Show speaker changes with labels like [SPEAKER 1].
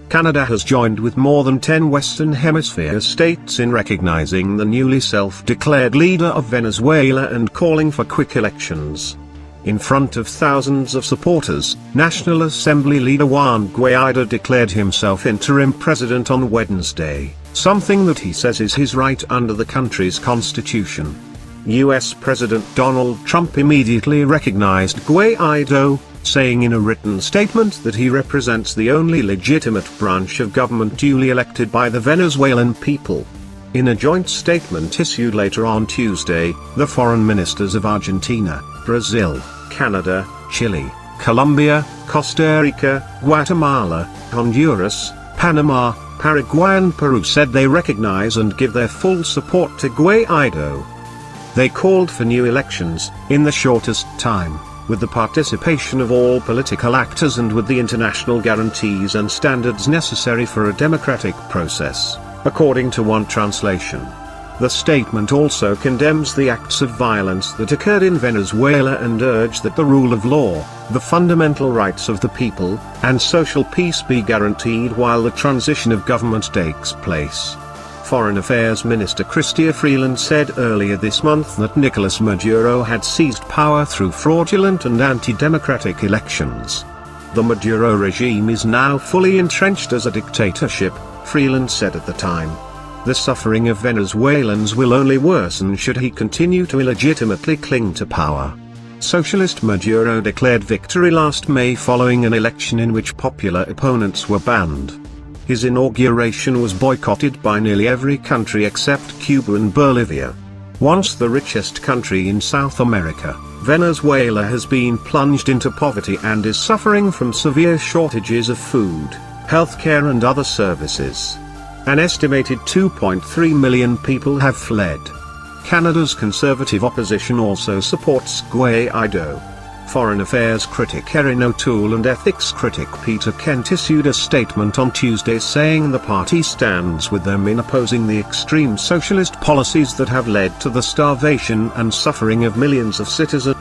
[SPEAKER 1] Canada has joined with more than 10 Western Hemisphere states in recognizing the newly self-declared leader of Venezuela and calling for quick elections. In front of thousands of supporters, National Assembly leader Juan Guaido declared himself interim president on Wednesday, something that he says is his right under the country's constitution. U.S. President Donald Trump immediately recognized Guaido, saying in a written statement that he represents the only legitimate branch of government duly elected by the Venezuelan people. In a joint statement issued later on Tuesday, the foreign ministers of Argentina, Brazil, Canada, Chile, Colombia, Costa Rica, Guatemala, Honduras, Panama, Paraguay and Peru said they recognize and give their full support to Guaido. They called for new elections, in the shortest time, with the participation of all political actors and with the international guarantees and standards necessary for a democratic process, according to one translation. The statement also condemns the acts of violence that occurred in Venezuela and urged that the rule of law, the fundamental rights of the people, and social peace be guaranteed while the transition of government takes place. Foreign Affairs Minister Chrystia Freeland said earlier this month that Nicolas Maduro had seized power through fraudulent and anti-democratic elections. The Maduro regime is now fully entrenched as a dictatorship, Freeland said at the time. The suffering of Venezuelans will only worsen should he continue to illegitimately cling to power. Socialist Maduro declared victory last May following an election in which popular opponents were banned. His inauguration was boycotted by nearly every country except Cuba and Bolivia. Once the richest country in South America, Venezuela has been plunged into poverty and is suffering from severe shortages of food, healthcare and other services. An estimated 2.3 million people have fled. Canada's conservative opposition also supports Guaido. Foreign Affairs critic Erin O'Toole and ethics critic Peter Kent issued a statement on Tuesday saying the party stands with them in opposing the extreme socialist policies that have led to the starvation and suffering of millions of citizens.